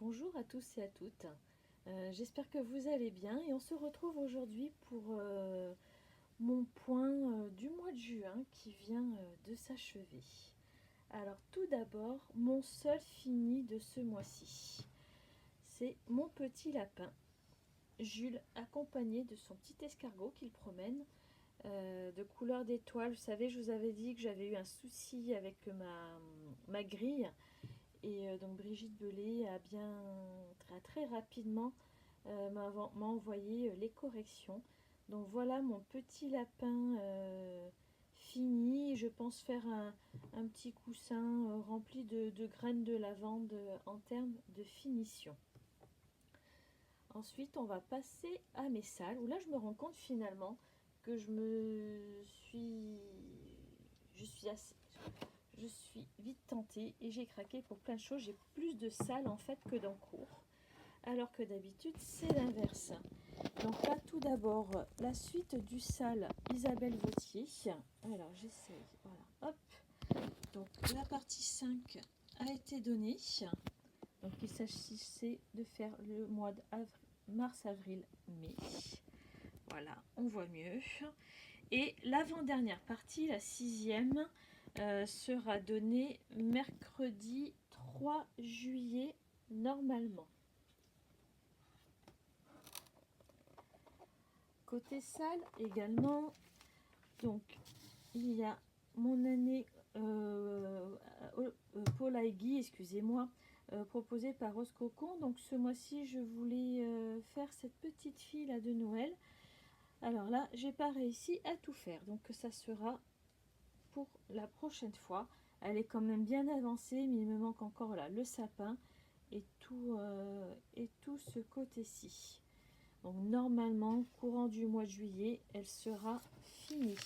Bonjour à tous et à toutes. J'espère que vous allez bien et on se retrouve aujourd'hui pour mon point du mois de juin qui vient de s'achever. Alors tout d'abord, mon seul fini de ce mois-ci, c'est mon petit lapin, Jules, accompagné de son petit escargot qu'il promène de couleur d'étoile. Vous savez, je vous avais dit que j'avais eu un souci avec ma grille. Et donc Brigitte Belay a bien très rapidement m'a envoyé les corrections. Donc voilà mon petit lapin fini. Je pense faire un petit coussin rempli de graines de lavande en termes de finition. Ensuite, on va passer à mes salles où là je me rends compte finalement que je suis assez, je suis vite tentée et j'ai craqué pour plein de choses. J'ai plus de salles en fait que d'encours, alors que d'habitude c'est l'inverse. Donc là, tout d'abord, la suite du salle Isabelle Vautier. Alors j'essaye, voilà, hop. Donc la partie 5 a été donnée. Donc il s'agissait de faire le mois de mars, avril, mai. Voilà, on voit mieux. Et l'avant-dernière partie, la sixième, sera donnée mercredi 3 juillet normalement. Côté salle également, donc il y a mon année Paul Haïgui, excusez-moi, proposée par Rose Cocon. Donc ce mois-ci, je voulais faire cette petite fille là de Noël. Alors là, j'ai pas réussi à tout faire, donc ça sera pour la prochaine fois. Elle est quand même bien avancée, mais il me manque encore là le sapin et tout ce côté-ci. Donc normalement, courant du mois de juillet, elle sera finie.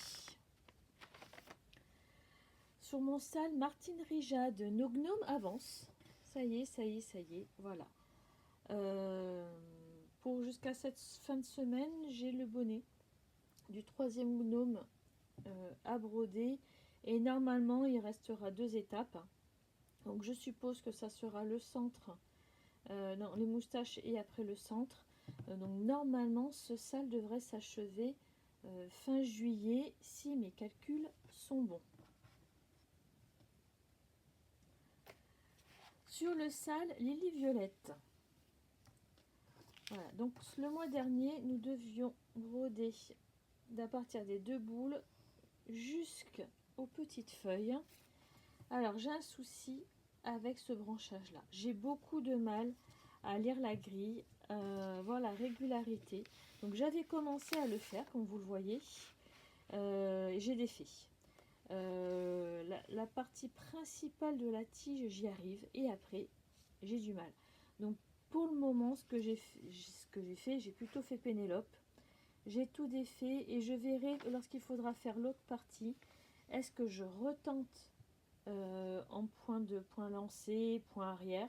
Sur mon salle, Martine Rijade, nos gnomes avancent. Ça y est, ça y est, ça y est, voilà. Pour jusqu'à cette fin de semaine, j'ai le bonnet du troisième gnome à broder. Et normalement, il restera 2 étapes. Donc je suppose que ça sera le centre, non, les moustaches et après le centre. Donc normalement, ce salle devrait s'achever fin juillet si mes calculs sont bons. Sur le salle Lily Violette. Voilà, donc le mois dernier, nous devions broder à partir des 2 boules jusqu'aux petites feuilles. Alors j'ai un souci avec ce branchage là. J'ai beaucoup de mal à lire la grille, voir la régularité. Donc j'avais commencé à le faire comme vous le voyez. J'ai défait. La partie principale de la tige j'y arrive et après j'ai du mal. Donc pour le moment ce que j'ai fait, j'ai plutôt fait Pénélope. J'ai tout défait et je verrai lorsqu'il faudra faire l'autre partie. Est-ce que je retente en point lancé, point arrière,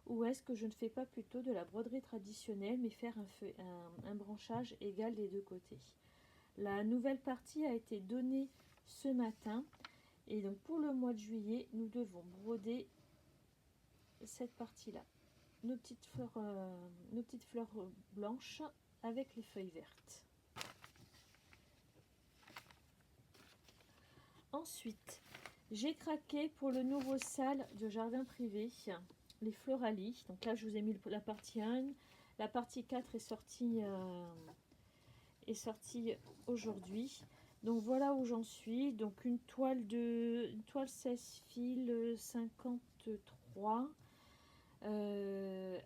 ou est-ce que je ne fais pas plutôt de la broderie traditionnelle mais faire un branchage égal des deux côtés. La nouvelle partie a été donnée ce matin et donc pour le mois de juillet nous devons broder cette partie là, nos petites fleurs blanches avec les feuilles vertes. Ensuite, j'ai craqué pour le nouveau salle de jardin privé, les Floralies. Donc là, je vous ai mis la partie 1. La partie 4 est sortie aujourd'hui. Donc voilà où j'en suis. Donc une toile 16 fils 53.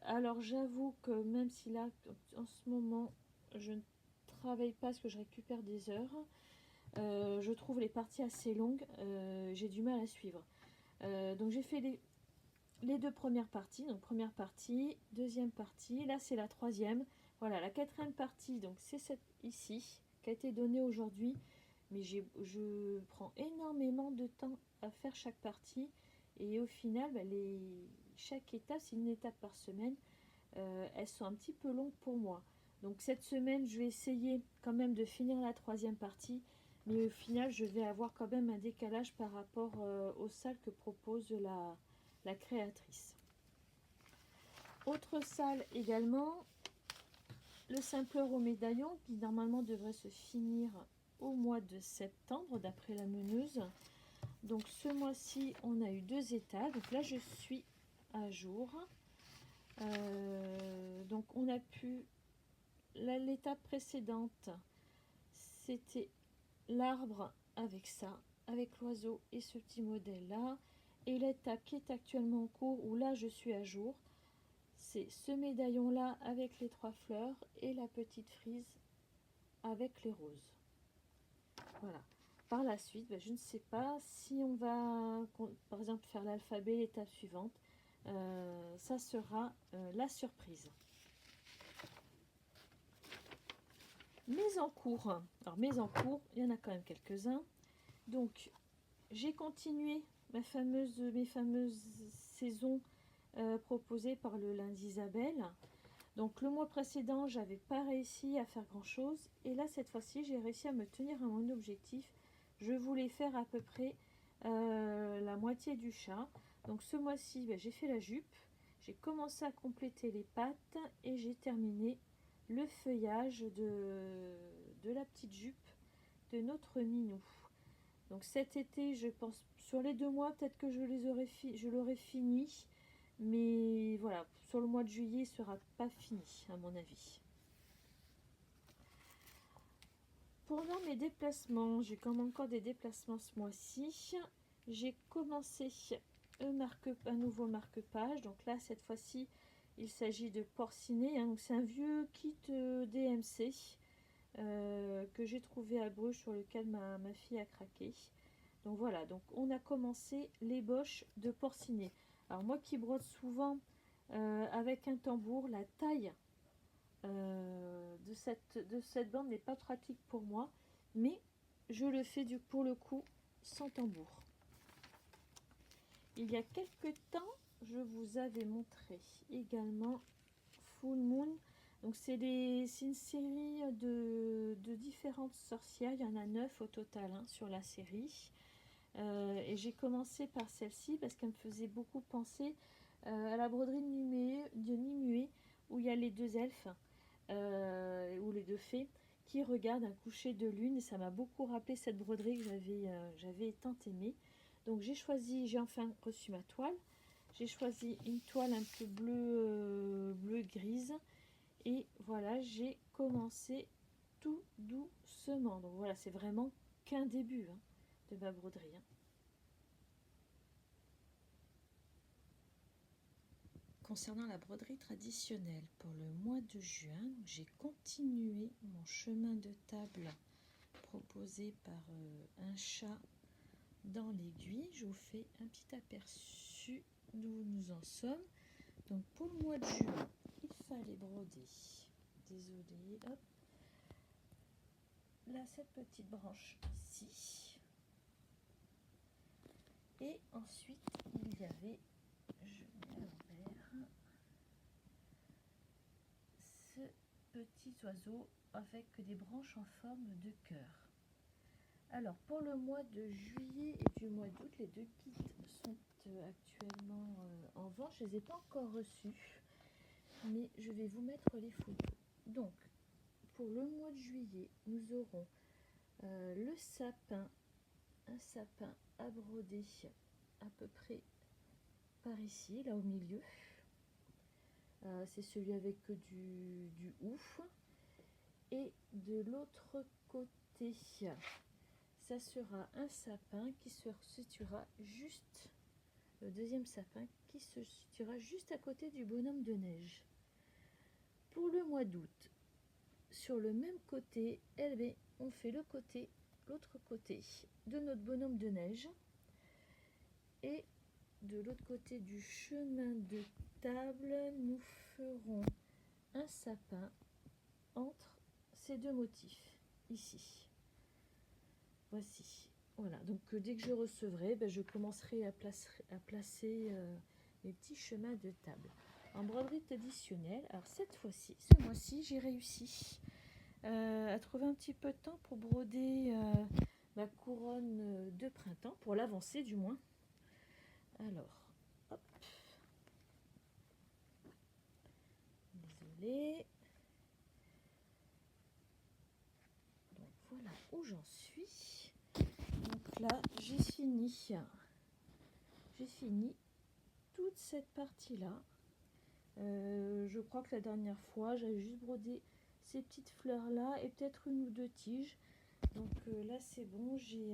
Alors j'avoue que même si là, en ce moment, je ne travaille pas parce que je récupère des heures, je trouve les parties assez longues, j'ai du mal à suivre. Donc j'ai fait les 2 premières parties, donc première partie, deuxième partie, là c'est la troisième. Voilà, la quatrième partie, donc c'est cette ici, qui a été donnée aujourd'hui, mais je prends énormément de temps à faire chaque partie, et au final, chaque étape, c'est une étape par semaine, elles sont un petit peu longues pour moi. Donc cette semaine, je vais essayer quand même de finir la troisième partie, mais au final, je vais avoir quand même un décalage par rapport aux salles que propose la créatrice. Autre salle également, le simpleur au médaillon qui normalement devrait se finir au mois de septembre d'après la meneuse. Donc ce mois-ci on a eu 2 étapes, donc là je suis à jour. Donc on a pu, l'étape précédente c'était l'arbre avec ça, avec l'oiseau et ce petit modèle là, et l'étape qui est actuellement en cours où là je suis à jour, c'est ce médaillon là avec les 3 fleurs et la petite frise avec les roses. Voilà. Par la suite, je ne sais pas si on va, par exemple, faire l'alphabet, l'étape suivante. Ça sera la surprise. Mais en cours, alors mes en cours, il y en a quand même quelques-uns. Donc, j'ai continué mes fameuses saisons proposées par le lundi Isabelle. Donc le mois précédent, j'avais pas réussi à faire grand chose. Et là, cette fois-ci, j'ai réussi à me tenir à mon objectif. Je voulais faire à peu près la moitié du chat. Donc ce mois-ci, j'ai fait la jupe. J'ai commencé à compléter les pattes et j'ai terminé le feuillage de la petite jupe de notre minou. Donc cet été, je pense, sur les 2 mois, peut-être que je l'aurai fini. Mais voilà, sur le mois de juillet, il ne sera pas fini, à mon avis. Pendant mes déplacements, j'ai comme encore des déplacements ce mois-ci. J'ai commencé un nouveau marque-page. Donc là, cette fois-ci, il s'agit de Porcinet. Hein. C'est un vieux kit DMC que j'ai trouvé à Bruges, sur lequel ma fille a craqué. Donc voilà, donc on a commencé l'ébauche de Porcinet. Alors moi qui brode souvent avec un tambour, la taille de cette bande n'est pas pratique pour moi, mais je le fais pour le coup sans tambour. Il y a quelques temps, je vous avais montré également Full Moon. Donc c'est une série de différentes sorcières, il y en a 9 au total sur la série. Et j'ai commencé par celle-ci parce qu'elle me faisait beaucoup penser à la broderie de Nimue, où il y a les 2 elfes ou les 2 fées qui regardent un coucher de lune, et ça m'a beaucoup rappelé cette broderie que j'avais tant aimée. Donc j'ai enfin reçu ma toile. J'ai choisi une toile un peu bleu grise, et voilà, j'ai commencé tout doucement. Donc voilà, c'est vraiment qu'un début de ma broderie. Concernant la broderie traditionnelle pour le mois de juin, j'ai continué mon chemin de table proposé par un chat dans l'aiguille. Je vous fais un petit aperçu d'où nous en sommes. Donc pour le mois de juin, il fallait broder. Désolée, hop. Là, cette petite branche ici. Et ensuite, il y avait, je mets à l'envers, ce petit oiseau avec des branches en forme de cœur. Alors pour le mois de juillet et du mois d'août, les 2 kits sont actuellement en vente. Je ne les ai pas encore reçus, mais je vais vous mettre les photos. Donc pour le mois de juillet, nous aurons le sapin, un sapin à broder à peu près par ici, là au milieu. C'est celui avec du ouf. Et de l'autre côté, ça sera un sapin qui se situera juste, le deuxième sapin qui se situera juste à côté du bonhomme de neige. Pour le mois d'août, sur le même côté, on fait l'autre côté de notre bonhomme de neige, et de l'autre côté du chemin de table, nous ferons un sapin entre ces 2 motifs ici. Voici. Voilà, donc dès que je recevrai, je commencerai à placer les petits chemins de table. En broderie traditionnelle, alors cette fois-ci, ce mois-ci, j'ai réussi à trouver un petit peu de temps pour broder ma couronne de printemps, pour l'avancer du moins. Alors, hop. Désolée. Donc voilà où j'en suis. Donc là, j'ai fini toute cette partie-là. Je crois que la dernière fois, j'avais juste brodé ces petites fleurs-là et peut-être une ou deux tiges. Donc là, c'est bon, j'ai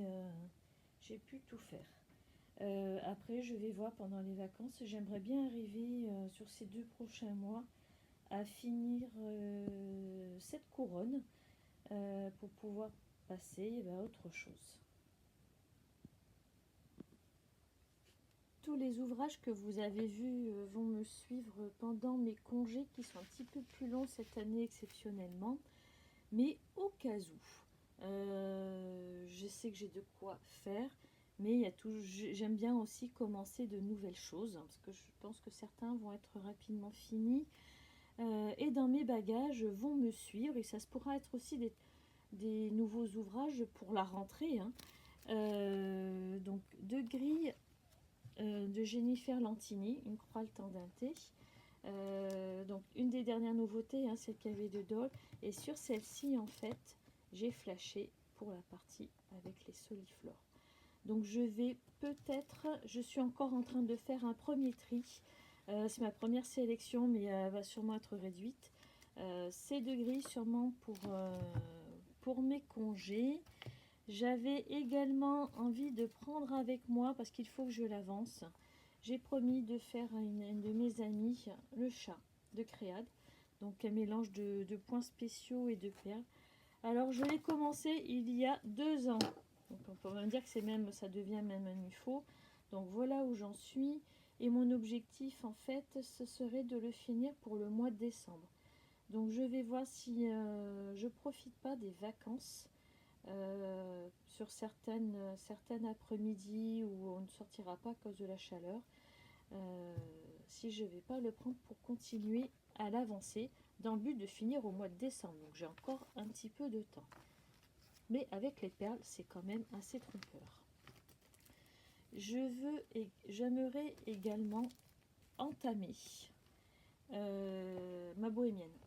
pu tout faire. Après, je vais voir pendant les vacances. J'aimerais bien arriver sur ces 2 prochains mois à finir cette couronne pour pouvoir passer à autre chose. Tous les ouvrages que vous avez vus vont me suivre pendant mes congés qui sont un petit peu plus longs cette année exceptionnellement. Mais au cas où, je sais que j'ai de quoi faire, mais j'aime bien aussi commencer de nouvelles choses, hein, parce que je pense que certains vont être rapidement finis. Et dans mes bagages vont me suivre, et ça se pourra être aussi des nouveaux ouvrages pour la rentrée. Hein. Donc, deux grilles de Jennifer Lantini, une croix le temps d'un thé. Donc une des dernières nouveautés, hein, celle qu'il y avait de Dole. Et sur celle-ci, en fait, j'ai flashé pour la partie avec les soliflores. Donc je vais peut-être, je suis encore en train de faire un premier tri. C'est ma première sélection, mais elle va sûrement être réduite. Ces deux grilles sûrement pour mes congés. J'avais également envie de prendre avec moi, parce qu'il faut que je l'avance, j'ai promis de faire à une de mes amies le chat de Créade, donc un mélange de points spéciaux et de perles. Alors je l'ai commencé il y a 2 ans, donc on peut même dire que ça devient même un UFO. Donc voilà où j'en suis, et mon objectif en fait ce serait de le finir pour le mois de décembre. Donc je vais voir si je profite pas des vacances sur certaines après-midi où on ne sortira pas à cause de la chaleur. Si je ne vais pas le prendre pour continuer à l'avancer dans le but de finir au mois de décembre. Donc j'ai encore un petit peu de temps. Mais avec les perles, c'est quand même assez trompeur. J'aimerais également entamer ma bohémienne.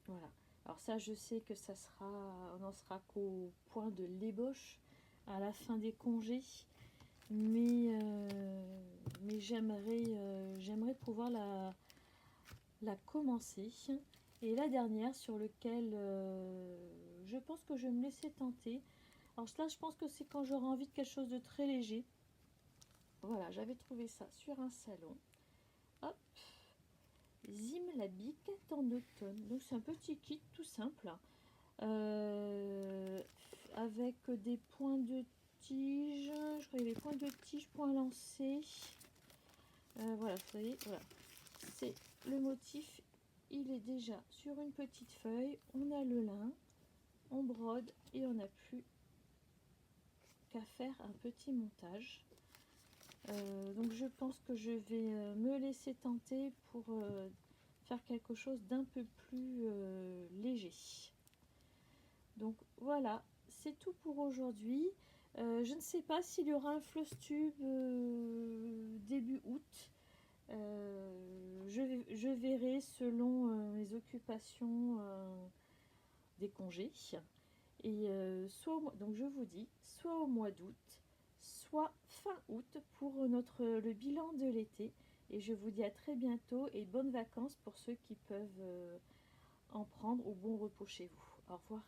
Voilà. Alors ça, je sais que on n'en sera qu'au point de l'ébauche à la fin des congés. Mais j'aimerais pouvoir la commencer. Et la dernière sur laquelle je pense que je vais me laisser tenter. Alors là, je pense que c'est quand j'aurai envie de quelque chose de très léger. Voilà, j'avais trouvé ça sur un salon. Hop, Zim la bique en automne. Donc c'est un petit kit tout simple. Avec des points de tige. Je crois qu'il y avait points de tige, points lancés. Voilà, vous voyez, voilà. C'est le motif, il est déjà sur une petite feuille. On a le lin, on brode et on n'a plus qu'à faire un petit montage. Donc je pense que je vais me laisser tenter pour faire quelque chose d'un peu plus léger. Donc voilà, c'est tout pour aujourd'hui. Je ne sais pas s'il y aura un floss tube début août. Je verrai selon les occupations des congés. Et donc je vous dis, soit au mois d'août, soit fin août pour le bilan de l'été. Et je vous dis à très bientôt et bonnes vacances pour ceux qui peuvent en prendre, ou bon repos chez vous. Au revoir.